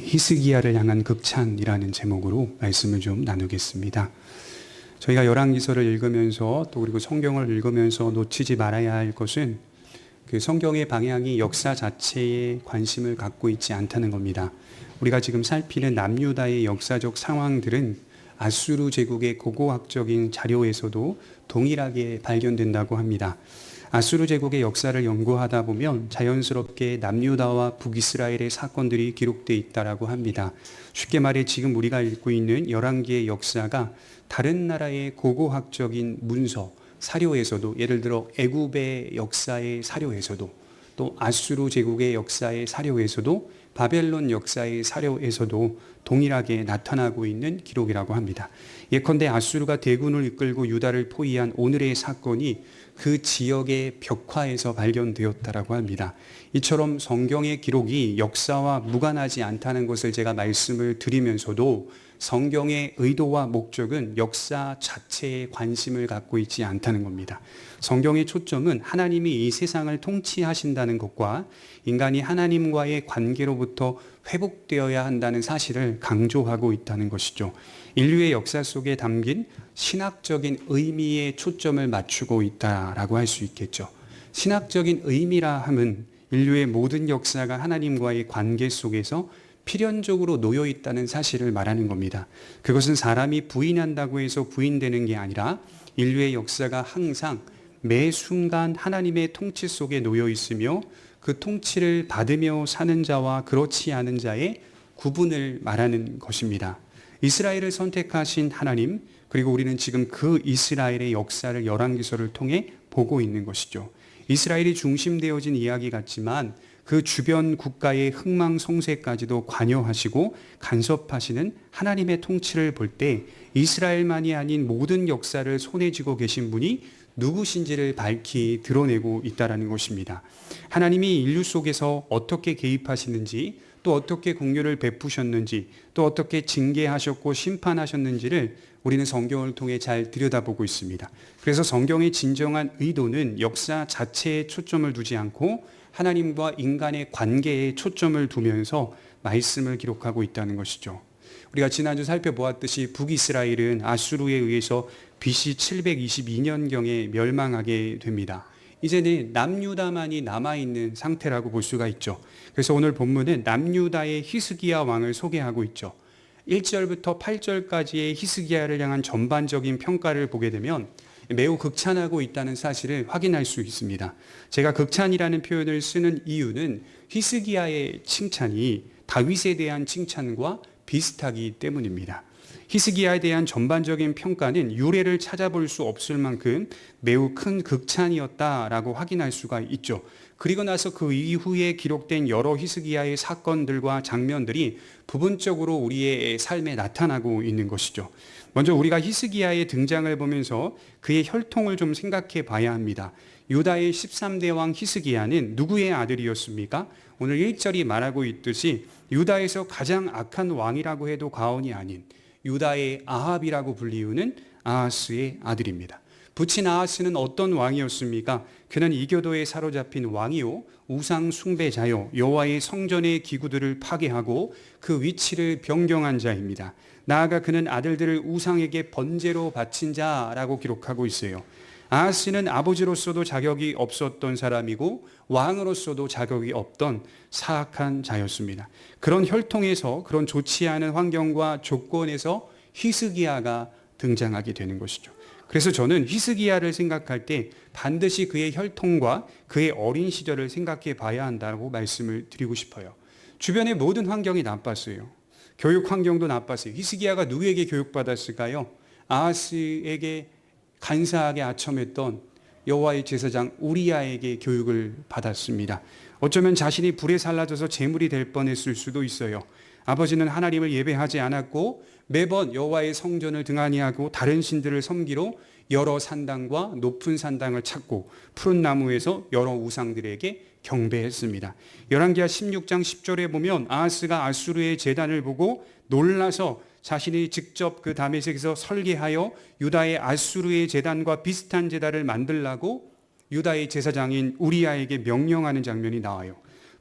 히스기야를 향한 극찬이라는 제목으로 말씀을 좀 나누겠습니다. 저희가 열왕기서를 읽으면서 또 그리고 성경을 읽으면서 놓치지 말아야 할 것은 그 성경의 방향이 역사 자체에 관심을 갖고 있지 않다는 겁니다. 우리가 지금 살피는 남유다의 역사적 상황들은 아수르 제국의 고고학적인 자료에서도 동일하게 발견된다고 합니다. 아수르 제국의 역사를 연구하다 보면 자연스럽게 남유다와 북이스라엘의 사건들이 기록되어 있다고 합니다. 쉽게 말해 지금 우리가 읽고 있는 열왕기의 역사가 다른 나라의 고고학적인 문서, 사료에서도, 예를 들어 애굽의 역사의 사료에서도, 또 아수르 제국의 역사의 사료에서도, 바벨론 역사의 사료에서도 동일하게 나타나고 있는 기록이라고 합니다. 예컨대 아수르가 대군을 이끌고 유다를 포위한 오늘의 사건이 그 지역의 벽화에서 발견되었다라고 합니다. 이처럼 성경의 기록이 역사와 무관하지 않다는 것을 제가 말씀을 드리면서도 성경의 의도와 목적은 역사 자체에 관심을 갖고 있지 않다는 겁니다. 성경의 초점은 하나님이 이 세상을 통치하신다는 것과 인간이 하나님과의 관계로부터 회복되어야 한다는 사실을 강조하고 있다는 것이죠. 인류의 역사 속에 담긴 신학적인 의미에 초점을 맞추고 있다라고 할 수 있겠죠. 신학적인 의미라 함은 인류의 모든 역사가 하나님과의 관계 속에서 필연적으로 놓여 있다는 사실을 말하는 겁니다. 그것은 사람이 부인한다고 해서 부인되는 게 아니라 인류의 역사가 항상 매 순간 하나님의 통치 속에 놓여 있으며 그 통치를 받으며 사는 자와 그렇지 않은 자의 구분을 말하는 것입니다. 이스라엘을 선택하신 하나님, 그리고 우리는 지금 그 이스라엘의 역사를 열왕기서를 통해 보고 있는 것이죠. 이스라엘이 중심되어진 이야기 같지만 그 주변 국가의 흥망성쇠까지도 관여하시고 간섭하시는 하나님의 통치를 볼 때 이스라엘만이 아닌 모든 역사를 손에 쥐고 계신 분이 누구신지를 밝히 드러내고 있다는 것입니다. 하나님이 인류 속에서 어떻게 개입하시는지, 또 어떻게 공유를 베푸셨는지, 또 어떻게 징계하셨고 심판하셨는지를 우리는 성경을 통해 잘 들여다보고 있습니다. 그래서 성경의 진정한 의도는 역사 자체에 초점을 두지 않고 하나님과 인간의 관계에 초점을 두면서 말씀을 기록하고 있다는 것이죠. 우리가 지난주 살펴보았듯이 북이스라엘은 아수르에 의해서 BC 722년경에 멸망하게 됩니다. 이제는 남유다만이 남아있는 상태라고 볼 수가 있죠. 그래서 오늘 본문은 남유다의 히스기야 왕을 소개하고 있죠. 1절부터 8절까지의 히스기야를 향한 전반적인 평가를 보게 되면 매우 극찬하고 있다는 사실을 확인할 수 있습니다. 제가 극찬이라는 표현을 쓰는 이유는 히스기야의 칭찬이 다윗에 대한 칭찬과 비슷하기 때문입니다. 히스기야에 대한 전반적인 평가는 유래를 찾아볼 수 없을 만큼 매우 큰 극찬이었다라고 확인할 수가 있죠. 그리고 나서 그 이후에 기록된 여러 히스기야의 사건들과 장면들이 부분적으로 우리의 삶에 나타나고 있는 것이죠. 먼저 우리가 히스기야의 등장을 보면서 그의 혈통을 좀 생각해 봐야 합니다. 유다의 13대 왕 히스기야는 누구의 아들이었습니까? 오늘 1절이 말하고 있듯이 유다에서 가장 악한 왕이라고 해도 과언이 아닌 유다의 아합이라고 불리우는 아하스의 아들입니다. 부친 아하스는 어떤 왕이었습니까? 그는 이교도에 사로잡힌 왕이요, 우상 숭배자요, 여호와의 성전의 기구들을 파괴하고 그 위치를 변경한 자입니다. 나아가 그는 아들들을 우상에게 번제로 바친 자라고 기록하고 있어요. 아하스는 아버지로서도 자격이 없었던 사람이고 왕으로서도 자격이 없던 사악한 자였습니다. 그런 혈통에서, 그런 좋지 않은 환경과 조건에서 히스기야가 등장하게 되는 것이죠. 그래서 저는 히스기야를 생각할 때 반드시 그의 혈통과 그의 어린 시절을 생각해 봐야 한다고 말씀을 드리고 싶어요. 주변의 모든 환경이 나빴어요. 교육 환경도 나빴어요. 히스기야가 누구에게 교육받았을까요? 아하스에게 간사하게 아첨했던 여호와의 제사장 우리야에게 교육을 받았습니다. 어쩌면 자신이 불에 살라져서 제물이 될 뻔했을 수도 있어요. 아버지는 하나님을 예배하지 않았고 매번 여호와의 성전을 등한히 하고 다른 신들을 섬기러 여러 산당과 높은 산당을 찾고 푸른 나무에서 여러 우상들에게 경배했습니다. 열왕기하 16장 10절에 보면 아하스가 아수르의 제단을 보고 놀라서 자신이 직접 그 다메섹에서 설계하여 유다의 아수르의 제단과 비슷한 제단을 만들라고 유다의 제사장인 우리야에게 명령하는 장면이 나와요.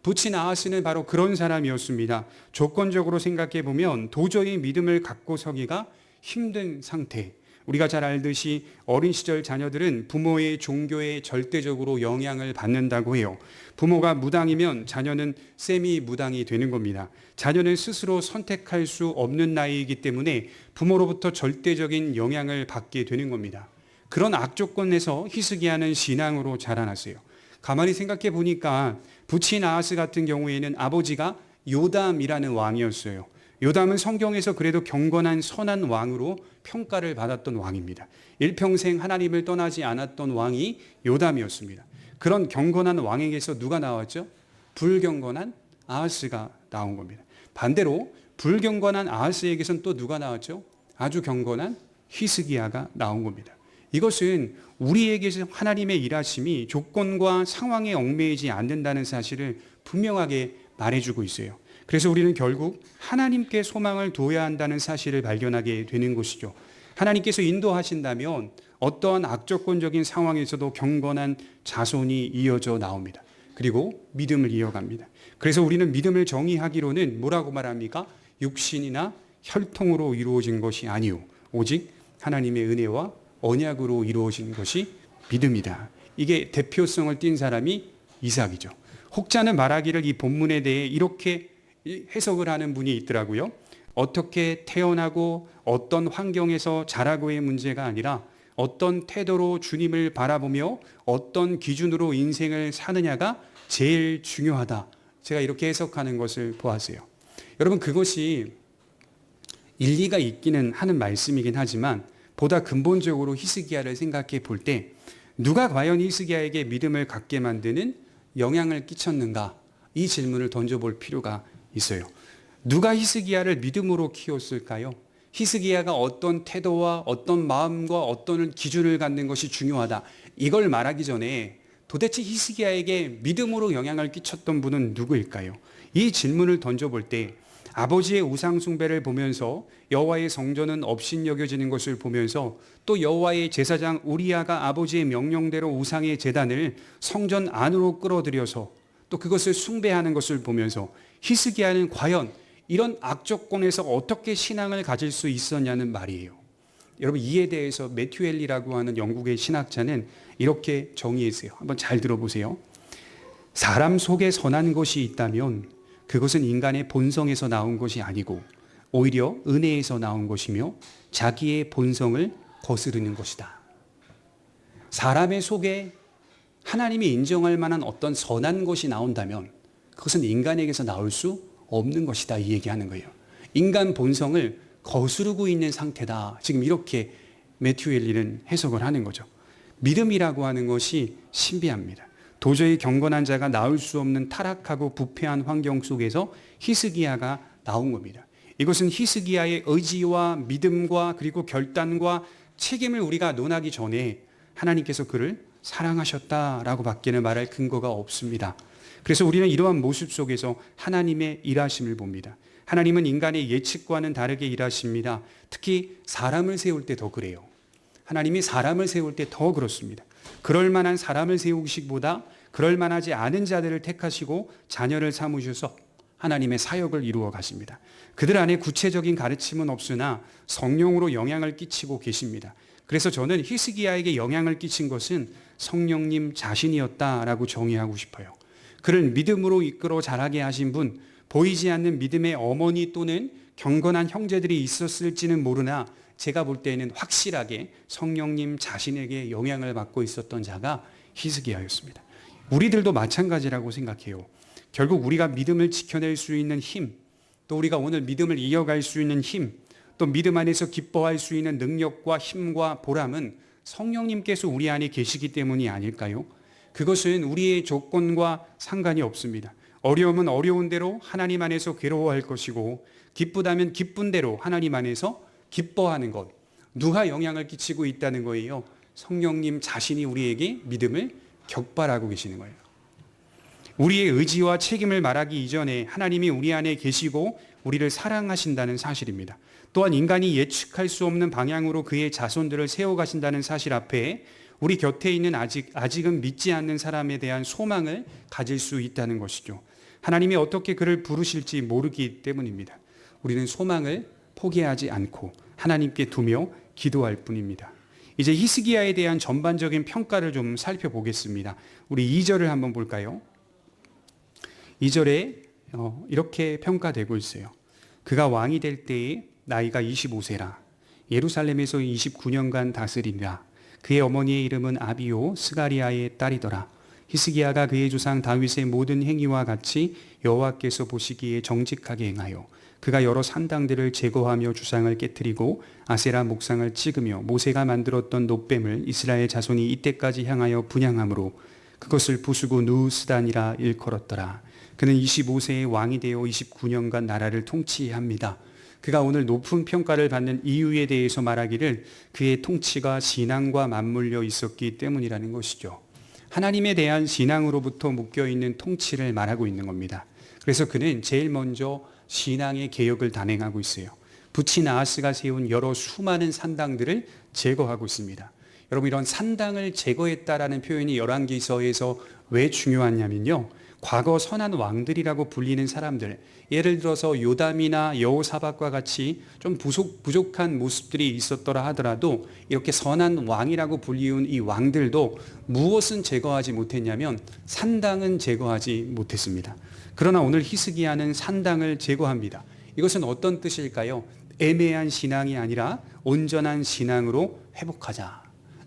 붓이 나아스는 바로 그런 사람이었습니다. 조건적으로 생각해 보면 도저히 믿음을 갖고 서기가 힘든 상태. 우리가 잘 알듯이 어린 시절 자녀들은 부모의 종교에 절대적으로 영향을 받는다고 해요. 부모가 무당이면 자녀는 세미 무당이 되는 겁니다. 자녀는 스스로 선택할 수 없는 나이이기 때문에 부모로부터 절대적인 영향을 받게 되는 겁니다. 그런 악조건에서 히스기야는 신앙으로 자라났어요. 가만히 생각해 보니까 붓이 나아스 같은 경우에는 아버지가 요담이라는 왕이었어요. 요담은 성경에서 그래도 경건한 선한 왕으로 평가를 받았던 왕입니다. 일평생 하나님을 떠나지 않았던 왕이 요담이었습니다. 그런 경건한 왕에게서 누가 나왔죠? 불경건한 아하스가 나온 겁니다. 반대로 불경건한 아하스에게서는 또 누가 나왔죠? 아주 경건한 히스기야가 나온 겁니다. 이것은 우리에게서 하나님의 일하심이 조건과 상황에 얽매이지 않는다는 사실을 분명하게 말해주고 있어요. 그래서 우리는 결국 하나님께 소망을 둬야 한다는 사실을 발견하게 되는 것이죠. 하나님께서 인도하신다면 어떠한 악조건적인 상황에서도 경건한 자손이 이어져 나옵니다. 그리고 믿음을 이어갑니다. 그래서 우리는 믿음을 정의하기로는 뭐라고 말합니까? 육신이나 혈통으로 이루어진 것이 아니요 오직 하나님의 은혜와 언약으로 이루어진 것이 믿음이다. 이게 대표성을 띈 사람이 이삭이죠. 혹자는 말하기를 이 본문에 대해 이렇게 해석을 하는 분이 있더라고요. 어떻게 태어나고 어떤 환경에서 자라고의 문제가 아니라 어떤 태도로 주님을 바라보며 어떤 기준으로 인생을 사느냐가 제일 중요하다. 제가 이렇게 해석하는 것을 보았어요. 여러분, 그것이 일리가 있기는 하는 말씀이긴 하지만 보다 근본적으로 히스기야를 생각해 볼 때 누가 과연 히스기야에게 믿음을 갖게 만드는 영향을 끼쳤는가? 이 질문을 던져볼 필요가 있어요. 누가 히스기야를 믿음으로 키웠을까요? 히스기야가 어떤 태도와 어떤 마음과 어떤 기준을 갖는 것이 중요하다. 이걸 말하기 전에 도대체 히스기야에게 믿음으로 영향을 끼쳤던 분은 누구일까요? 이 질문을 던져볼 때 아버지의 우상 숭배를 보면서 여호와의 성전은 업신여겨지는 것을 보면서 또 여호와의 제사장 우리야가 아버지의 명령대로 우상의 제단을 성전 안으로 끌어들여서 또 그것을 숭배하는 것을 보면서 히스기야는 과연 이런 악조건에서 어떻게 신앙을 가질 수 있었냐는 말이에요. 여러분, 이에 대해서 매튜 헨리라고 하는 영국의 신학자는 이렇게 정의했어요. 한번 잘 들어보세요. 사람 속에 선한 것이 있다면 그것은 인간의 본성에서 나온 것이 아니고 오히려 은혜에서 나온 것이며 자기의 본성을 거스르는 것이다. 사람의 속에 하나님이 인정할 만한 어떤 선한 것이 나온다면 그것은 인간에게서 나올 수 없는 것이다. 이 얘기하는 거예요. 인간 본성을 거스르고 있는 상태다. 지금 이렇게 매튜 헨리는 해석을 하는 거죠. 믿음이라고 하는 것이 신비합니다. 도저히 경건한 자가 나올 수 없는 타락하고 부패한 환경 속에서 히스기야가 나온 겁니다. 이것은 히스기야의 의지와 믿음과 그리고 결단과 책임을 우리가 논하기 전에 하나님께서 그를 사랑하셨다라고 밖에는 말할 근거가 없습니다. 그래서 우리는 이러한 모습 속에서 하나님의 일하심을 봅니다. 하나님은 인간의 예측과는 다르게 일하십니다. 특히 사람을 세울 때 더 그래요. 하나님이 사람을 세울 때 더 그렇습니다. 그럴 만한 사람을 세우시기보다 그럴 만하지 않은 자들을 택하시고 자녀를 삼으셔서 하나님의 사역을 이루어 가십니다. 그들 안에 구체적인 가르침은 없으나 성령으로 영향을 끼치고 계십니다. 그래서 저는 히스기야에게 영향을 끼친 것은 성령님 자신이었다라고 정의하고 싶어요. 그를 믿음으로 이끌어 자라게 하신 분, 보이지 않는 믿음의 어머니 또는 경건한 형제들이 있었을지는 모르나 제가 볼 때에는 확실하게 성령님 자신에게 영향을 받고 있었던 자가 히스기야였습니다. 우리들도 마찬가지라고 생각해요. 결국 우리가 믿음을 지켜낼 수 있는 힘, 또 우리가 오늘 믿음을 이어갈 수 있는 힘, 또 믿음 안에서 기뻐할 수 있는 능력과 힘과 보람은 성령님께서 우리 안에 계시기 때문이 아닐까요? 그것은 우리의 조건과 상관이 없습니다. 어려움은 어려운 대로 하나님 안에서 괴로워할 것이고 기쁘다면 기쁜 대로 하나님 안에서 기뻐하는 것. 누가 영향을 끼치고 있다는 거예요? 성령님 자신이 우리에게 믿음을 격발하고 계시는 거예요. 우리의 의지와 책임을 말하기 이전에 하나님이 우리 안에 계시고 우리를 사랑하신다는 사실입니다. 또한 인간이 예측할 수 없는 방향으로 그의 자손들을 세워가신다는 사실 앞에 우리 곁에 있는 아직은 믿지 않는 사람에 대한 소망을 가질 수 있다는 것이죠. 하나님이 어떻게 그를 부르실지 모르기 때문입니다. 우리는 소망을 포기하지 않고 하나님께 두며 기도할 뿐입니다. 이제 히스기야에 대한 전반적인 평가를 좀 살펴보겠습니다. 우리 2절을 한번 볼까요? 2절에 이렇게 평가되고 있어요. 그가 왕이 될 때에 나이가 25세라. 예루살렘에서 29년간 다스리니라. 그의 어머니의 이름은 아비요 스가리아의 딸이더라. 히스기야가 그의 조상 다윗의 모든 행위와 같이 여호와께서 보시기에 정직하게 행하여 그가 여러 산당들을 제거하며 주상을 깨뜨리고 아세라 목상을 찍으며 모세가 만들었던 놋뱀을 이스라엘 자손이 이때까지 향하여 분향함으로 그것을 부수고 누스단이라 일컬었더라. 그는 25세의 왕이 되어 29년간 나라를 통치합니다. 그가 오늘 높은 평가를 받는 이유에 대해서 말하기를 그의 통치가 신앙과 맞물려 있었기 때문이라는 것이죠. 하나님에 대한 신앙으로부터 묶여있는 통치를 말하고 있는 겁니다. 그래서 그는 제일 먼저 신앙의 개혁을 단행하고 있어요. 부치 나하스가 세운 여러 수많은 산당들을 제거하고 있습니다. 여러분, 이런 산당을 제거했다라는 표현이 열왕기서에서 왜 중요하냐면요, 과거 선한 왕들이라고 불리는 사람들, 예를 들어서 요담이나 여호사밧과 같이 좀 부족한 모습들이 있었더라 하더라도 이렇게 선한 왕이라고 불리운 이 왕들도 무엇은 제거하지 못했냐면 산당은 제거하지 못했습니다. 그러나 오늘 히스기야는 산당을 제거합니다. 이것은 어떤 뜻일까요? 애매한 신앙이 아니라 온전한 신앙으로 회복하자.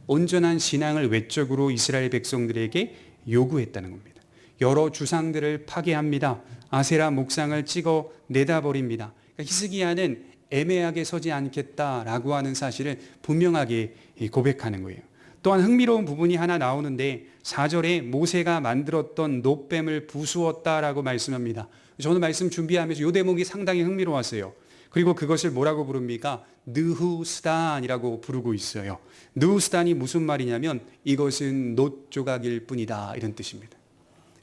온전한 신앙을 외적으로 이스라엘 백성들에게 요구했다는 겁니다. 여러 주상들을 파괴합니다. 아세라 목상을 찍어 내다버립니다. 그러니까 히스기야는 애매하게 서지 않겠다라고 하는 사실을 분명하게 고백하는 거예요. 또한 흥미로운 부분이 하나 나오는데 4절에 모세가 만들었던 놋뱀을 부수었다라고 말씀합니다. 저는 말씀 준비하면서 이 대목이 상당히 흥미로웠어요. 그리고 그것을 뭐라고 부릅니까? 느후스단이라고 부르고 있어요. 느후스단이 무슨 말이냐면 이것은 놋 조각일 뿐이다, 이런 뜻입니다.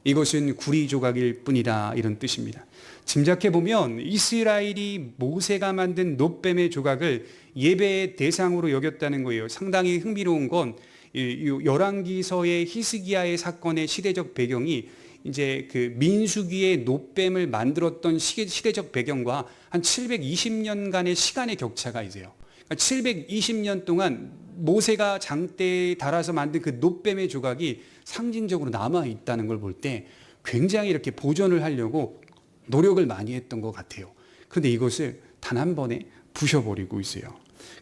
이것은 구리 조각일 뿐이다, 이런 뜻입니다. 짐작해 보면 이스라엘이 모세가 만든 놋뱀의 조각을 예배의 대상으로 여겼다는 거예요. 상당히 흥미로운 건 열왕기서의 히스기야의 사건의 시대적 배경이 이제 그 민수기의 놋뱀을 만들었던 시대적 배경과 한 720년간의 시간의 격차가 있어요. 그러니까 720년 동안 모세가 장대에 달아서 만든 그 놋뱀의 조각이 상징적으로 남아 있다는 걸 볼 때 굉장히 이렇게 보존을 하려고 노력을 많이 했던 것 같아요. 그런데 이것을 단 한 번에 부셔버리고 있어요.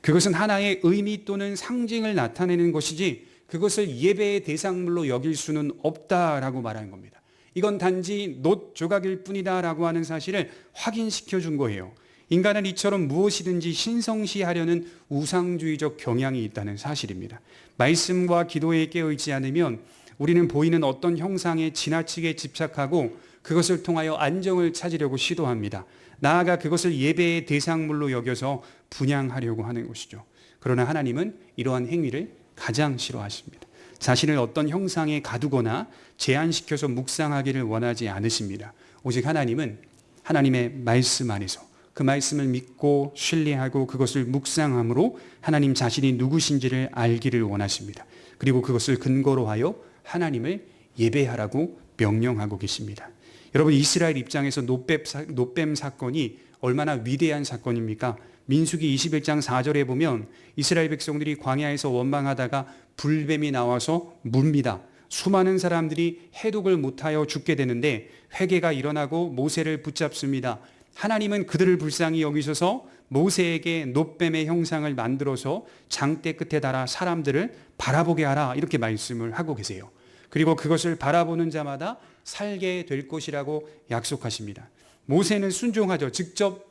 그것은 하나의 의미 또는 상징을 나타내는 것이지 그것을 예배의 대상물로 여길 수는 없다라고 말하는 겁니다. 이건 단지 놋 조각일 뿐이다라고 하는 사실을 확인시켜 준 거예요. 인간은 이처럼 무엇이든지 신성시하려는 우상주의적 경향이 있다는 사실입니다. 말씀과 기도에 깨어있지 않으면 우리는 보이는 어떤 형상에 지나치게 집착하고 그것을 통하여 안정을 찾으려고 시도합니다. 나아가 그것을 예배의 대상물로 여겨서 분향하려고 하는 것이죠. 그러나 하나님은 이러한 행위를 가장 싫어하십니다. 자신을 어떤 형상에 가두거나 제한시켜서 묵상하기를 원하지 않으십니다. 오직 하나님은 하나님의 말씀 안에서 그 말씀을 믿고 신뢰하고 그것을 묵상함으로 하나님 자신이 누구신지를 알기를 원하십니다. 그리고 그것을 근거로 하여 하나님을 예배하라고 명령하고 계십니다. 여러분, 이스라엘 입장에서 놋뱀 사건이 얼마나 위대한 사건입니까? 민수기 21장 4절에 보면 이스라엘 백성들이 광야에서 원망하다가 불뱀이 나와서 뭅니다. 수많은 사람들이 해독을 못하여 죽게 되는데 회개가 일어나고 모세를 붙잡습니다. 하나님은 그들을 불쌍히 여기셔서 모세에게 놋뱀의 형상을 만들어서 장대 끝에 달아 사람들을 바라보게 하라, 이렇게 말씀을 하고 계세요. 그리고 그것을 바라보는 자마다 살게 될 것이라고 약속하십니다. 모세는 순종하죠. 직접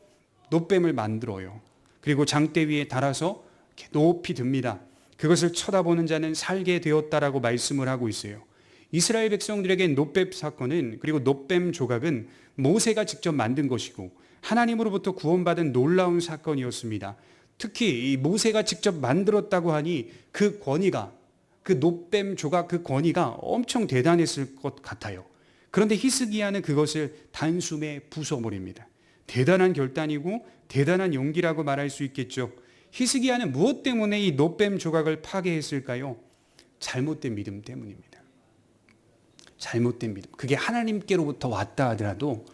놋뱀을 만들어요. 그리고 장대 위에 달아서 높이 듭니다. 그것을 쳐다보는 자는 살게 되었다라고 말씀을 하고 있어요. 이스라엘 백성들에게 놋뱀 사건은, 그리고 놋뱀 조각은 모세가 직접 만든 것이고 하나님으로부터 구원받은 놀라운 사건이었습니다. 특히 이 모세가 직접 만들었다고 하니 그 권위가, 그 놋뱀 조각 그 권위가 엄청 대단했을 것 같아요. 그런데 히스기야는 그것을 단숨에 부숴버립니다. 대단한 결단이고 대단한 용기라고 말할 수 있겠죠. 히스기야는 무엇 때문에 이 놋뱀 조각을 파괴했을까요? 잘못된 믿음 때문입니다. 잘못된 믿음. 그게 하나님께로부터 왔다 하더라도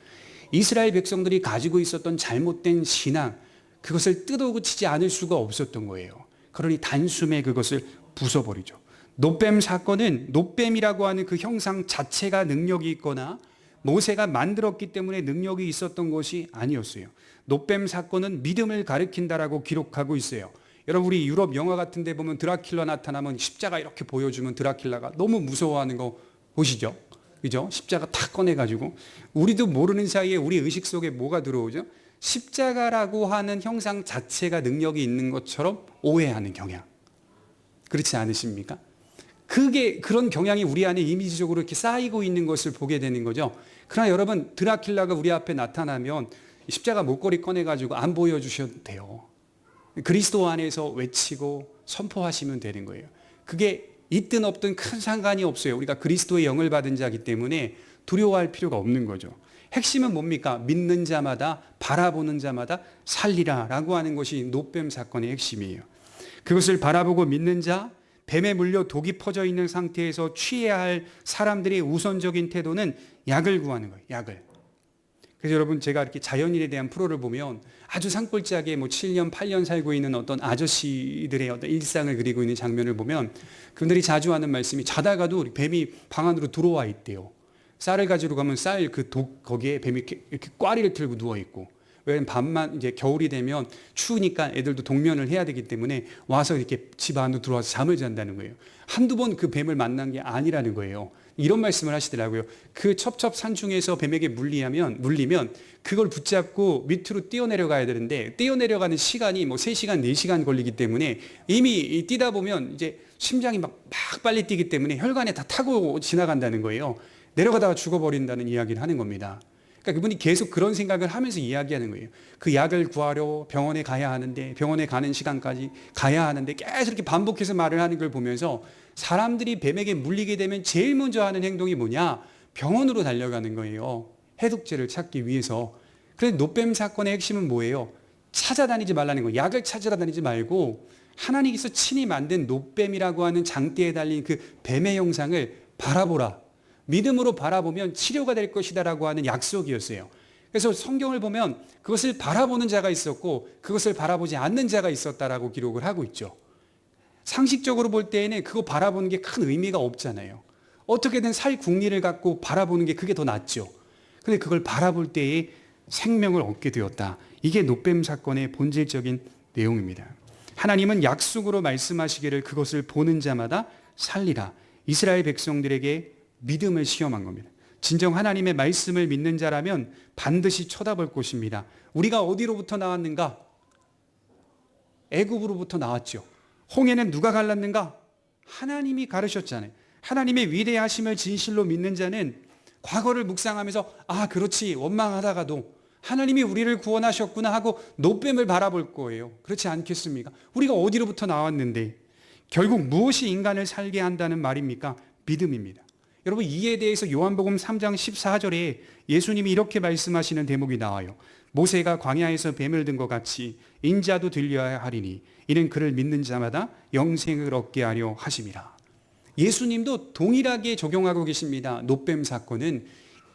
이스라엘 백성들이 가지고 있었던 잘못된 신앙, 그것을 뜯어고치지 않을 수가 없었던 거예요. 그러니 단숨에 그것을 부숴버리죠. 놋뱀 사건은 놋뱀이라고 하는 그 형상 자체가 능력이 있거나 모세가 만들었기 때문에 능력이 있었던 것이 아니었어요. 놋뱀 사건은 믿음을 가리킨다라고 기록하고 있어요. 여러분, 우리 유럽 영화 같은 데 보면 드라큘라 나타나면 십자가 이렇게 보여주면 드라큘라가 너무 무서워하는 거 보시죠? 그죠? 십자가 탁 꺼내가지고 우리도 모르는 사이에 우리 의식 속에 뭐가 들어오죠? 십자가라고 하는 형상 자체가 능력이 있는 것처럼 오해하는 경향. 그렇지 않으십니까? 그런 경향이 우리 안에 이미지적으로 이렇게 쌓이고 있는 것을 보게 되는 거죠. 그러나 여러분, 드라큘라가 우리 앞에 나타나면 십자가 목걸이 꺼내가지고 안 보여주셔도 돼요. 그리스도 안에서 외치고 선포하시면 되는 거예요. 그게 있든 없든 큰 상관이 없어요. 우리가 그리스도의 영을 받은 자이기 때문에 두려워할 필요가 없는 거죠. 핵심은 뭡니까? 믿는 자마다, 바라보는 자마다 살리라라고 하는 것이 놋뱀 사건의 핵심이에요. 그것을 바라보고 믿는 자, 뱀에 물려 독이 퍼져 있는 상태에서 취해야 할 사람들의 우선적인 태도는 약을 구하는 거예요. 약을. 그래서 여러분, 제가 이렇게 자연인에 대한 프로를 보면 아주 산골짜기에 7년, 8년 살고 있는 어떤 아저씨들의 어떤 일상을 그리고 있는 장면을 보면 그분들이 자주 하는 말씀이, 자다가도 뱀이 방 안으로 들어와 있대요. 쌀을 가지러 가면 쌀 그 독 거기에 뱀이 이렇게 꽈리를 틀고 누워 있고, 왜냐면 밤만 이제 겨울이 되면 추우니까 애들도 동면을 해야 되기 때문에 와서 이렇게 집 안으로 들어와서 잠을 잔다는 거예요. 한두 번 그 뱀을 만난 게 아니라는 거예요. 이런 말씀을 하시더라고요. 그 첩첩산중에서 뱀에게 물리면 그걸 붙잡고 밑으로 뛰어내려가야 되는데, 뛰어내려가는 시간이 3시간, 4시간 걸리기 때문에 이미 뛰다 보면 이제 심장이 막 빨리 뛰기 때문에 혈관에 다 타고 지나간다는 거예요. 내려가다가 죽어버린다는 이야기를 하는 겁니다. 그러니까 그분이 계속 그런 생각을 하면서 이야기하는 거예요. 그 약을 구하러 병원에 가야 하는데, 병원에 가는 시간까지 가야 하는데, 계속 이렇게 반복해서 말을 하는 걸 보면서 사람들이 뱀에게 물리게 되면 제일 먼저 하는 행동이 뭐냐? 병원으로 달려가는 거예요. 해독제를 찾기 위해서. 그런데 놋뱀 사건의 핵심은 뭐예요? 찾아다니지 말라는 거예요. 약을 찾으러 다니지 말고 하나님께서 친히 만든 놋뱀이라고 하는 장대에 달린 그 뱀의 형상을 바라보라. 믿음으로 바라보면 치료가 될 것이다라고 하는 약속이었어요. 그래서 성경을 보면 그것을 바라보는 자가 있었고 그것을 바라보지 않는 자가 있었다라고 기록을 하고 있죠. 상식적으로 볼 때에는 그거 바라보는 게 큰 의미가 없잖아요. 어떻게든 살 궁리를 갖고 바라보는 게 그게 더 낫죠. 근데 그걸 바라볼 때에 생명을 얻게 되었다. 이게 놋뱀 사건의 본질적인 내용입니다. 하나님은 약속으로 말씀하시기를 그것을 보는 자마다 살리라. 이스라엘 백성들에게 믿음을 시험한 겁니다. 진정 하나님의 말씀을 믿는 자라면 반드시 쳐다볼 것입니다. 우리가 어디로부터 나왔는가? 애굽으로부터 나왔죠. 홍해는 누가 갈랐는가? 하나님이 가르셨잖아요. 하나님의 위대하심을 진실로 믿는 자는 과거를 묵상하면서 그렇지, 원망하다가도 하나님이 우리를 구원하셨구나 하고 놋뱀을 바라볼 거예요. 그렇지 않겠습니까? 우리가 어디로부터 나왔는데 결국 무엇이 인간을 살게 한다는 말입니까? 믿음입니다. 여러분, 이에 대해서 요한복음 3장 14절에 예수님이 이렇게 말씀하시는 대목이 나와요. 모세가 광야에서 뱀을 든 것 같이 인자도 들려야 하리니 이는 그를 믿는 자마다 영생을 얻게 하려 하심이라. 예수님도 동일하게 적용하고 계십니다. 놋뱀 사건은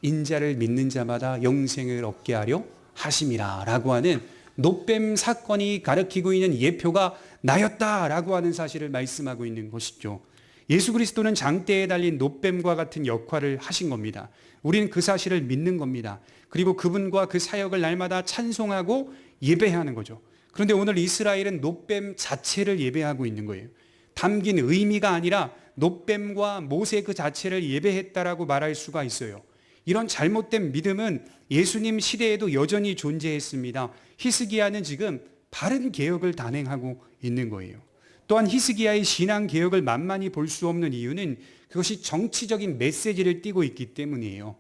인자를 믿는 자마다 영생을 얻게 하려 하심이라 라고 하는 놋뱀 사건이 가리키고 있는 예표가 나였다라고 하는 사실을 말씀하고 있는 것이죠. 예수 그리스도는 장대에 달린 놋뱀과 같은 역할을 하신 겁니다. 우리는 그 사실을 믿는 겁니다. 그리고 그분과 그 사역을 날마다 찬송하고 예배하는 거죠. 그런데 오늘 이스라엘은 놋뱀 자체를 예배하고 있는 거예요. 담긴 의미가 아니라 놋뱀과 모세 그 자체를 예배했다라고 말할 수가 있어요. 이런 잘못된 믿음은 예수님 시대에도 여전히 존재했습니다. 히스기야는 지금 바른 개혁을 단행하고 있는 거예요. 또한 히스기야의 신앙 개혁을 만만히 볼 수 없는 이유는 그것이 정치적인 메시지를 띠고 있기 때문이에요.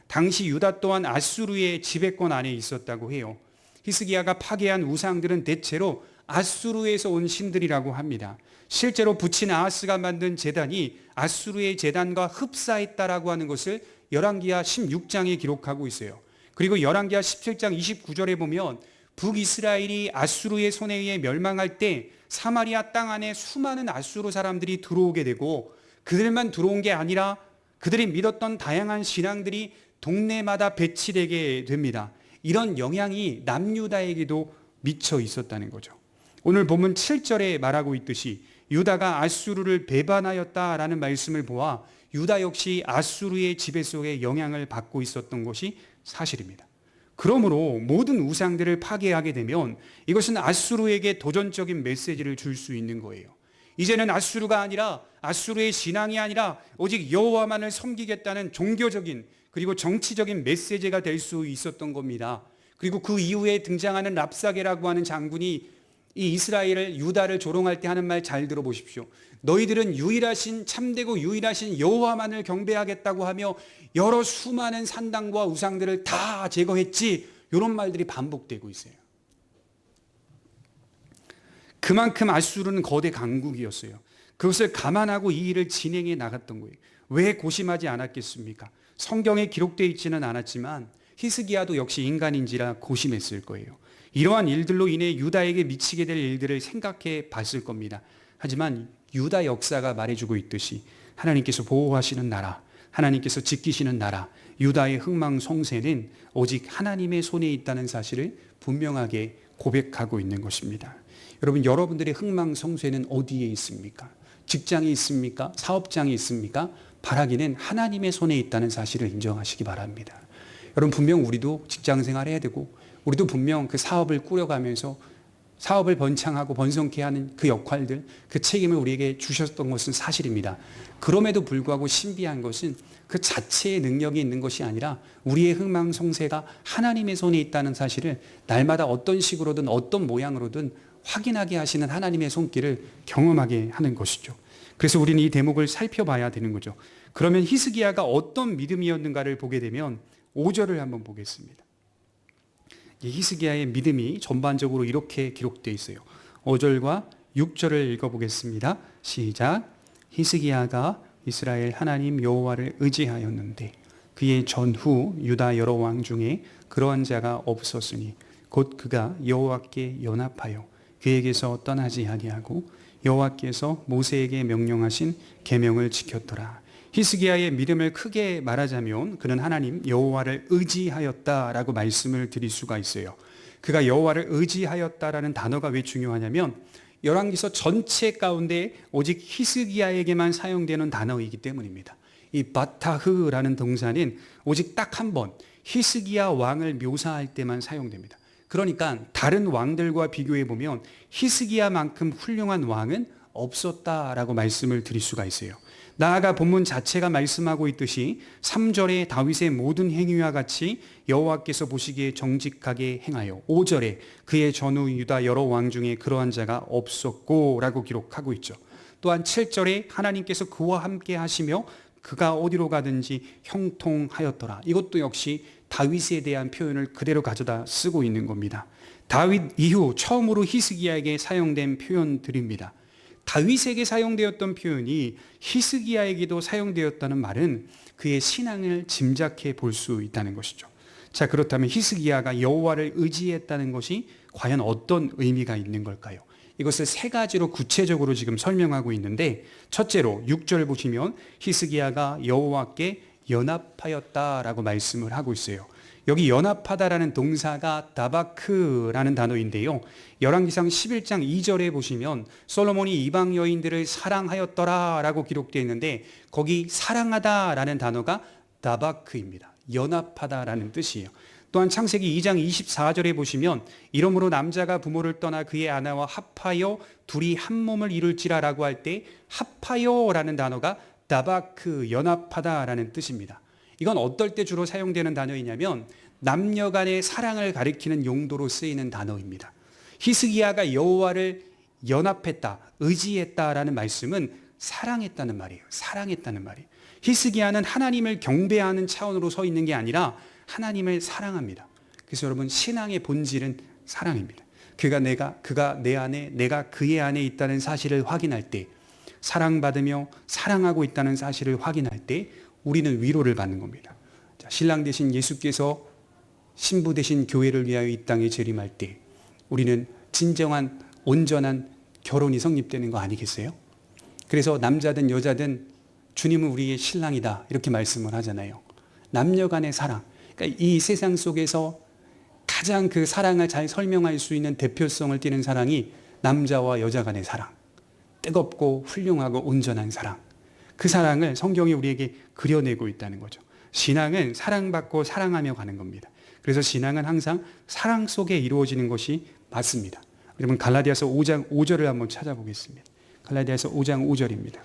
당시 유다 또한 아수르의 지배권 안에 있었다고 해요. 히스기야가 파괴한 우상들은 대체로 아수르에서 온 신들이라고 합니다. 실제로 부친 아하스가 만든 제단이 아수르의 제단과 흡사했다라고 하는 것을 열왕기하 16장에 기록하고 있어요. 그리고 열왕기하 17장 29절에 보면 북이스라엘이 아수르의 손에 의해 멸망할 때 사마리아 땅 안에 수많은 아수르 사람들이 들어오게 되고 그들만 들어온 게 아니라 그들이 믿었던 다양한 신앙들이 동네마다 배치되게 됩니다. 이런 영향이 남유다에게도 미쳐 있었다는 거죠. 오늘 본문 7절에 말하고 있듯이 유다가 아수르를 배반하였다라는 말씀을 보아 유다 역시 아수르의 지배 속에 영향을 받고 있었던 것이 사실입니다. 그러므로 모든 우상들을 파괴하게 되면 이것은 아수르에게 도전적인 메시지를 줄 수 있는 거예요. 이제는 아수르가 아니라, 아수르의 신앙이 아니라 오직 여호와만을 섬기겠다는 종교적인 그리고 정치적인 메시지가 될 수 있었던 겁니다. 그리고 그 이후에 등장하는 랍사게라고 하는 장군이 이 이스라엘을, 유다를 조롱할 때 하는 말 잘 들어보십시오. 너희들은 유일하신, 참되고 유일하신 여호와만을 경배하겠다고 하며 여러 수많은 산당과 우상들을 다 제거했지. 이런 말들이 반복되고 있어요. 그만큼 아수르는 거대 강국이었어요. 그것을 감안하고 이 일을 진행해 나갔던 거예요. 왜 고심하지 않았겠습니까? 성경에 기록되어 있지는 않았지만 히스기야도 역시 인간인지라 고심했을 거예요. 이러한 일들로 인해 유다에게 미치게 될 일들을 생각해 봤을 겁니다. 하지만 유다 역사가 말해주고 있듯이 하나님께서 보호하시는 나라, 하나님께서 지키시는 나라, 유다의 흥망성쇠는 오직 하나님의 손에 있다는 사실을 분명하게 고백하고 있는 것입니다. 여러분들의 흥망성쇠는 어디에 있습니까? 직장이 있습니까? 사업장이 있습니까? 바라기는 하나님의 손에 있다는 사실을 인정하시기 바랍니다. 여러분, 분명 우리도 직장 생활해야 되고 우리도 분명 그 사업을 꾸려가면서 사업을 번창하고 번성케 하는 그 역할들, 그 책임을 우리에게 주셨던 것은 사실입니다. 그럼에도 불구하고 신비한 것은 그 자체의 능력이 있는 것이 아니라 우리의 흥망성쇠가 하나님의 손에 있다는 사실을 날마다 어떤 식으로든 어떤 모양으로든 확인하게 하시는 하나님의 손길을 경험하게 하는 것이죠. 그래서 우리는 이 대목을 살펴봐야 되는 거죠. 그러면 히스기야가 어떤 믿음이었는가를 보게 되면 5절을 한번 보겠습니다. 이 히스기야의 믿음이 전반적으로 이렇게 기록되어 있어요. 5절과 6절을 읽어보겠습니다. 시작. 히스기야가 이스라엘 하나님 여호와를 의지하였는데 그의 전후 유다 여러 왕 중에 그러한 자가 없었으니 곧 그가 여호와께 연합하여 그에게서 떠나지 아니하고 여호와께서 모세에게 명령하신 계명을 지켰더라. 히스기야의 믿음을 크게 말하자면 그는 하나님 여호와를 의지하였다라고 말씀을 드릴 수가 있어요. 그가 여호와를 의지하였다라는 단어가 왜 중요하냐면 열왕기서 전체 가운데 오직 히스기야에게만 사용되는 단어이기 때문입니다. 이 바타흐라는 동사는 오직 딱 한 번 히스기야 왕을 묘사할 때만 사용됩니다. 그러니까 다른 왕들과 비교해 보면 히스기야만큼 훌륭한 왕은 없었다라고 말씀을 드릴 수가 있어요. 나아가 본문 자체가 말씀하고 있듯이 3절에 다윗의 모든 행위와 같이 여호와께서 보시기에 정직하게 행하여 5절에 그의 전후 유다 여러 왕 중에 그러한 자가 없었고 라고 기록하고 있죠. 또한 7절에 하나님께서 그와 함께 하시며 그가 어디로 가든지 형통하였더라. 이것도 역시 다윗에 대한 표현을 그대로 가져다 쓰고 있는 겁니다. 다윗 이후 처음으로 히스기야에게 사용된 표현들입니다. 다윗에게 사용되었던 표현이 히스기야에게도 사용되었다는 말은 그의 신앙을 짐작해 볼 수 있다는 것이죠. 자, 그렇다면 히스기야가 여호와를 의지했다는 것이 과연 어떤 의미가 있는 걸까요? 이것을 세 가지로 구체적으로 지금 설명하고 있는데, 첫째로 6절 보시면 히스기야가 여호와께 연합하였다라고 말씀을 하고 있어요. 여기 연합하다라는 동사가 다바크라는 단어인데요. 열왕기상 11장 2절에 보시면 솔로몬이 이방 여인들을 사랑하였더라라고 기록되어 있는데 거기 사랑하다라는 단어가 다바크입니다. 연합하다라는 뜻이에요. 또한 창세기 2장 24절에 보시면 이러므로 남자가 부모를 떠나 그의 아내와 합하여 둘이 한 몸을 이룰지라라고 할 때 합하여라는 단어가 다바크, 연합하다라는 뜻입니다. 이건 어떨 때 주로 사용되는 단어이냐면 남녀 간의 사랑을 가리키는 용도로 쓰이는 단어입니다. 히스기야가 여호와를 연합했다, 의지했다라는 말씀은 사랑했다는 말이에요. 사랑했다는 말이에요. 히스기야는 하나님을 경배하는 차원으로 서 있는 게 아니라 하나님을 사랑합니다. 그래서 여러분, 신앙의 본질은 사랑입니다. 그가 내 안에, 내가 그의 안에 있다는 사실을 확인할 때, 사랑받으며 사랑하고 있다는 사실을 확인할 때 우리는 위로를 받는 겁니다. 자, 신랑 되신 예수께서 신부 되신 교회를 위하여 이 땅에 재림할 때 우리는 진정한 온전한 결혼이 성립되는 거 아니겠어요? 그래서 남자든 여자든 주님은 우리의 신랑이다 이렇게 말씀을 하잖아요. 남녀 간의 사랑. 그러니까 이 세상 속에서 가장 그 사랑을 잘 설명할 수 있는 대표성을 띠는 사랑이 남자와 여자 간의 사랑. 뜨겁고 훌륭하고 온전한 사랑. 그 사랑을 성경이 우리에게 그려내고 있다는 거죠. 신앙은 사랑받고 사랑하며 가는 겁니다. 그래서 신앙은 항상 사랑 속에 이루어지는 것이 맞습니다. 여러분 갈라디아서 5장 5절을 한번 찾아보겠습니다. 갈라디아서 5장 5절입니다.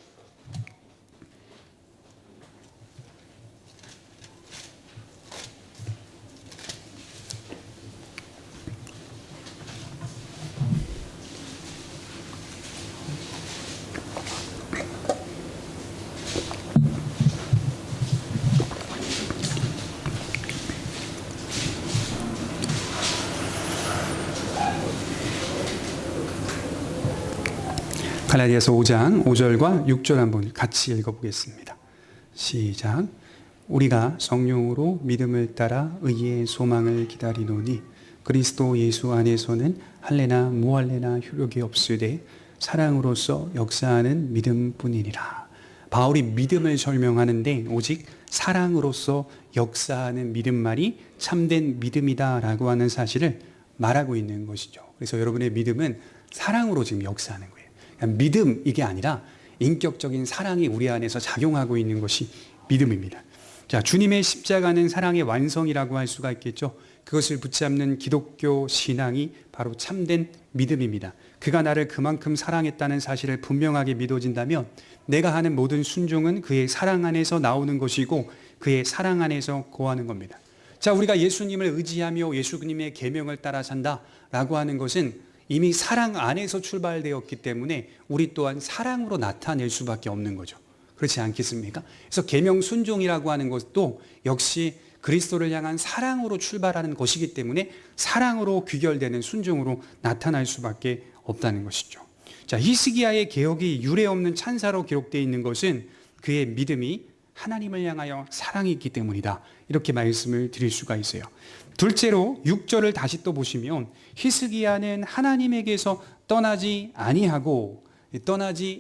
갈라디아서 5장 5절과 6절 한번 같이 읽어보겠습니다. 시작. 우리가 성령으로 믿음을 따라 의의 소망을 기다리노니 그리스도 예수 안에서는 할례나 무할례나 효력이 없으되 사랑으로서 역사하는 믿음뿐이니라. 바울이 믿음을 설명하는데 오직 사랑으로서 역사하는 믿음 말이 참된 믿음이다라고 하는 사실을 말하고 있는 것이죠. 그래서 여러분의 믿음은 사랑으로 지금 역사하는 거예요. 믿음 이게 아니라 인격적인 사랑이 우리 안에서 작용하고 있는 것이 믿음입니다. 자, 주님의 십자가는 사랑의 완성이라고 할 수가 있겠죠. 그것을 붙잡는 기독교 신앙이 바로 참된 믿음입니다. 그가 나를 그만큼 사랑했다는 사실을 분명하게 믿어진다면 내가 하는 모든 순종은 그의 사랑 안에서 나오는 것이고 그의 사랑 안에서 거하는 겁니다. 자, 우리가 예수님을 의지하며 예수님의 계명을 따라 산다라고 하는 것은 이미 사랑 안에서 출발되었기 때문에 우리 또한 사랑으로 나타낼 수밖에 없는 거죠. 그렇지 않겠습니까? 그래서 계명 순종이라고 하는 것도 역시 그리스도를 향한 사랑으로 출발하는 것이기 때문에 사랑으로 귀결되는 순종으로 나타날 수밖에 없다는 것이죠. 자, 히스기야의 개혁이 유례없는 찬사로 기록되어 있는 것은 그의 믿음이 하나님을 향하여 사랑이 있기 때문이다. 이렇게 말씀을 드릴 수가 있어요. 둘째로 6절을 다시 또 보시면 히스기야는 하나님에게서 떠나지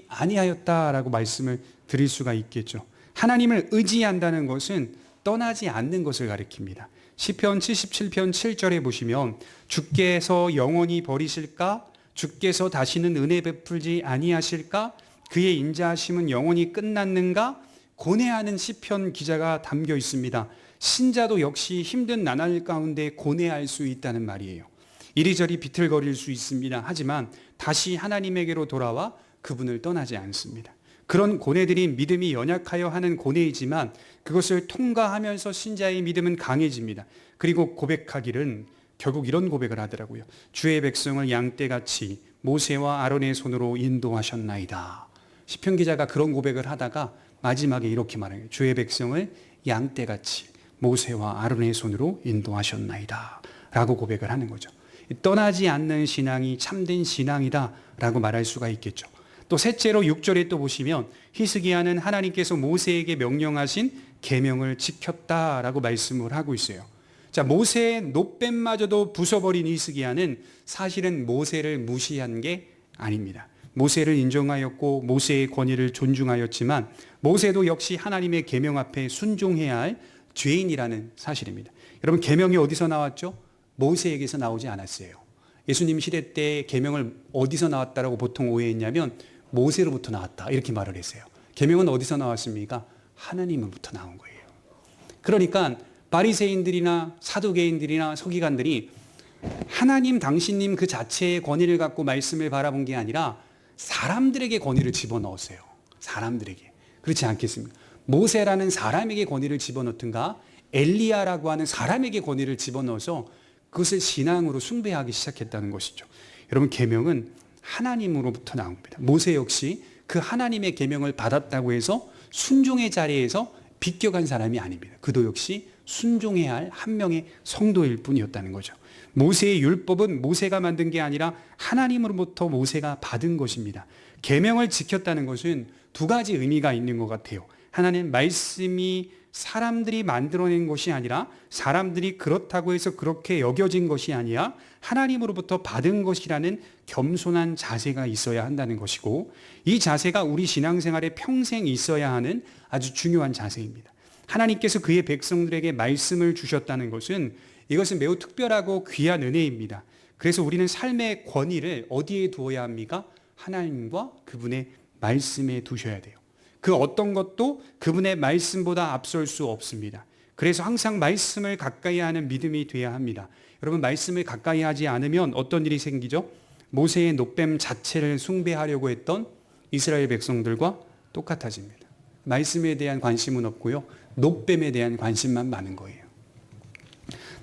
아니하였다라고 말씀을 드릴 수가 있겠죠. 하나님을 의지한다는 것은 떠나지 않는 것을 가리킵니다. 시편 77편 7절에 보시면 주께서 영원히 버리실까? 주께서 다시는 은혜 베풀지 아니하실까? 그의 인자하심은 영원히 끝났는가? 고뇌하는 시편 기자가 담겨 있습니다. 신자도 역시 힘든 나날 가운데 고뇌할 수 있다는 말이에요. 이리저리 비틀거릴 수 있습니다. 하지만 다시 하나님에게로 돌아와 그분을 떠나지 않습니다. 그런 고뇌들이 믿음이 연약하여 하는 고뇌이지만 그것을 통과하면서 신자의 믿음은 강해집니다. 그리고 고백하기를 결국 이런 고백을 하더라고요. 주의 백성을 양떼같이 모세와 아론의 손으로 인도하셨나이다. 시편 기자가 그런 고백을 하다가 마지막에 이렇게 말해요. 주의 백성을 양떼같이 모세와 아론의 손으로 인도하셨나이다 라고 고백을 하는 거죠. 떠나지 않는 신앙이 참된 신앙이다 라고 말할 수가 있겠죠. 또 셋째로 6절에 또 보시면 히스기야는 하나님께서 모세에게 명령하신 계명을 지켰다라고 말씀을 하고 있어요. 자, 모세의 노뱀마저도 부숴버린 히스기야는 사실은 모세를 무시한 게 아닙니다. 모세를 인정하였고 모세의 권위를 존중하였지만 모세도 역시 하나님의 계명 앞에 순종해야 할 죄인이라는 사실입니다. 여러분, 계명이 어디서 나왔죠? 모세에게서 나오지 않았어요. 예수님 시대 때 계명을 어디서 나왔다라고 보통 오해했냐면 모세로부터 나왔다 이렇게 말을 했어요. 계명은 어디서 나왔습니까? 하나님으로부터 나온 거예요. 그러니까 바리새인들이나 사두개인들이나 서기관들이 하나님 당신님 그 자체의 권위를 갖고 말씀을 바라본 게 아니라 사람들에게 권위를 집어넣었어요. 사람들에게. 그렇지 않겠습니까? 모세라는 사람에게 권위를 집어넣든가 엘리야라고 하는 사람에게 권위를 집어넣어서 그것을 신앙으로 숭배하기 시작했다는 것이죠. 여러분, 계명은 하나님으로부터 나온 겁니다. 모세 역시 그 하나님의 계명을 받았다고 해서 순종의 자리에서 비껴간 사람이 아닙니다. 그도 역시 순종해야 할 한 명의 성도일 뿐이었다는 거죠. 모세의 율법은 모세가 만든 게 아니라 하나님으로부터 모세가 받은 것입니다. 계명을 지켰다는 것은 두 가지 의미가 있는 것 같아요. 하나는 말씀이 사람들이 만들어낸 것이 아니라 사람들이 그렇다고 해서 그렇게 여겨진 것이 아니라 하나님으로부터 받은 것이라는 겸손한 자세가 있어야 한다는 것이고, 이 자세가 우리 신앙생활에 평생 있어야 하는 아주 중요한 자세입니다. 하나님께서 그의 백성들에게 말씀을 주셨다는 것은 이것은 매우 특별하고 귀한 은혜입니다. 그래서 우리는 삶의 권위를 어디에 두어야 합니까? 하나님과 그분의 말씀에 두셔야 돼요. 그 어떤 것도 그분의 말씀보다 앞설 수 없습니다. 그래서 항상 말씀을 가까이 하는 믿음이 돼야 합니다. 여러분, 말씀을 가까이 하지 않으면 어떤 일이 생기죠? 모세의 놋뱀 자체를 숭배하려고 했던 이스라엘 백성들과 똑같아집니다. 말씀에 대한 관심은 없고요, 놋뱀에 대한 관심만 많은 거예요.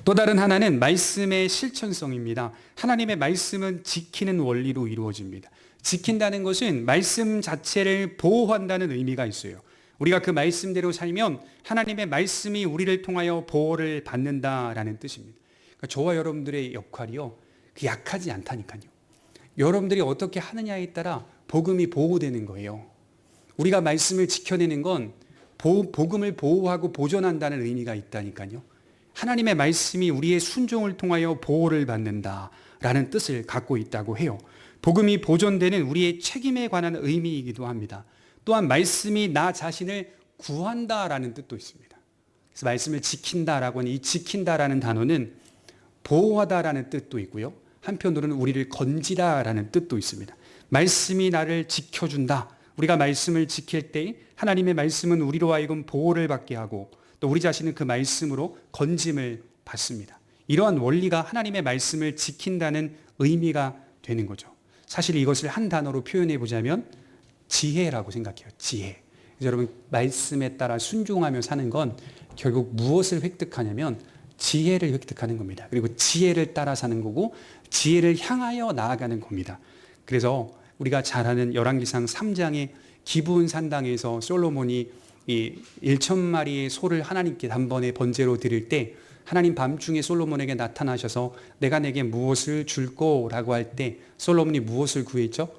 또 다른 하나는 말씀의 실천성입니다. 하나님의 말씀은 지키는 원리로 이루어집니다. 지킨다는 것은 말씀 자체를 보호한다는 의미가 있어요. 우리가 그 말씀대로 살면 하나님의 말씀이 우리를 통하여 보호를 받는다라는 뜻입니다. 그러니까 저와 여러분들의 역할이요, 약하지 않다니까요. 여러분들이 어떻게 하느냐에 따라 복음이 보호되는 거예요. 우리가 말씀을 지켜내는 건 복음을 보호하고 보존한다는 의미가 있다니까요. 하나님의 말씀이 우리의 순종을 통하여 보호를 받는다라는 뜻을 갖고 있다고 해요. 복음이 보존되는 우리의 책임에 관한 의미이기도 합니다. 또한 말씀이 나 자신을 구한다라는 뜻도 있습니다. 그래서 말씀을 지킨다라고 하는 이 지킨다라는 단어는 보호하다라는 뜻도 있고요, 한편으로는 우리를 건지다라는 뜻도 있습니다. 말씀이 나를 지켜준다. 우리가 말씀을 지킬 때 하나님의 말씀은 우리로 하여금 보호를 받게 하고 또 우리 자신은 그 말씀으로 건짐을 받습니다. 이러한 원리가 하나님의 말씀을 지킨다는 의미가 되는 거죠. 사실 이것을 한 단어로 표현해 보자면 지혜라고 생각해요. 지혜. 여러분, 말씀에 따라 순종하며 사는 건 결국 무엇을 획득하냐면 지혜를 획득하는 겁니다. 그리고 지혜를 따라 사는 거고 지혜를 향하여 나아가는 겁니다. 그래서 우리가 잘 아는 열왕기상 3장의 기브온 산당에서 솔로몬이 이 1,000마리의 소를 하나님께 단번에 번제로 드릴 때 하나님 밤중에 솔로몬에게 나타나셔서 내가 내게 무엇을 줄 거라고 할 때 솔로몬이 무엇을 구했죠?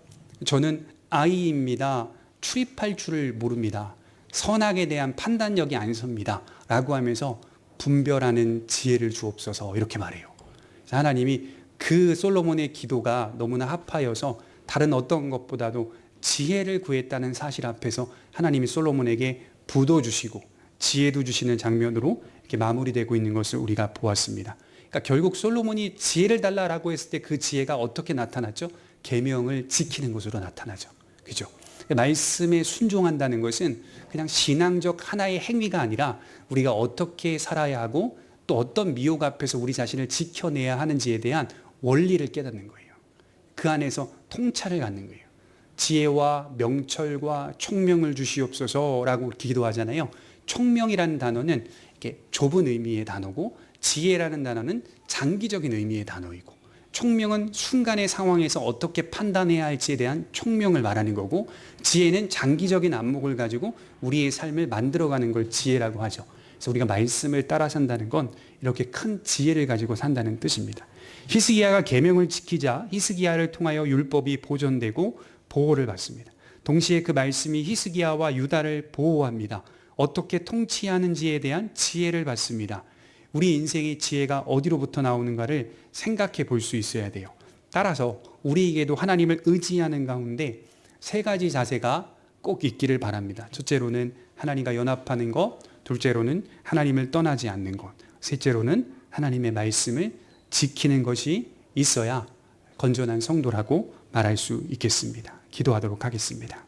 저는 아이입니다. 출입할 줄을 모릅니다. 선악에 대한 판단력이 안 섭니다. 라고 하면서 분별하는 지혜를 주옵소서 이렇게 말해요. 하나님이 그 솔로몬의 기도가 너무나 합하여서 다른 어떤 것보다도 지혜를 구했다는 사실 앞에서 하나님이 솔로몬에게 부도 주시고 지혜도 주시는 장면으로 이렇게 마무리되고 있는 것을 우리가 보았습니다. 그러니까 결국 솔로몬이 지혜를 달라라고 했을 때 그 지혜가 어떻게 나타났죠? 계명을 지키는 것으로 나타나죠. 그죠? 말씀에 순종한다는 것은 그냥 신앙적 하나의 행위가 아니라 우리가 어떻게 살아야 하고 또 어떤 미혹 앞에서 우리 자신을 지켜내야 하는지에 대한 원리를 깨닫는 거예요. 그 안에서 통찰을 갖는 거예요. 지혜와 명철과 총명을 주시옵소서라고 기도하잖아요. 총명이라는 단어는 이렇게 좁은 의미의 단어고 지혜라는 단어는 장기적인 의미의 단어이고 총명은 순간의 상황에서 어떻게 판단해야 할지에 대한 총명을 말하는 거고 지혜는 장기적인 안목을 가지고 우리의 삶을 만들어가는 걸 지혜라고 하죠. 그래서 우리가 말씀을 따라 산다는 건 이렇게 큰 지혜를 가지고 산다는 뜻입니다. 히스기야가 계명을 지키자 히스기야를 통하여 율법이 보존되고 보호를 받습니다. 동시에 그 말씀이 히스기야와 유다를 보호합니다. 어떻게 통치하는지에 대한 지혜를 받습니다. 우리 인생의 지혜가 어디로부터 나오는가를 생각해 볼 수 있어야 돼요. 따라서 우리에게도 하나님을 의지하는 가운데 세 가지 자세가 꼭 있기를 바랍니다. 첫째로는 하나님과 연합하는 것, 둘째로는 하나님을 떠나지 않는 것, 셋째로는 하나님의 말씀을 지키는 것이 있어야 건전한 성도라고 말할 수 있겠습니다. 기도하도록 하겠습니다.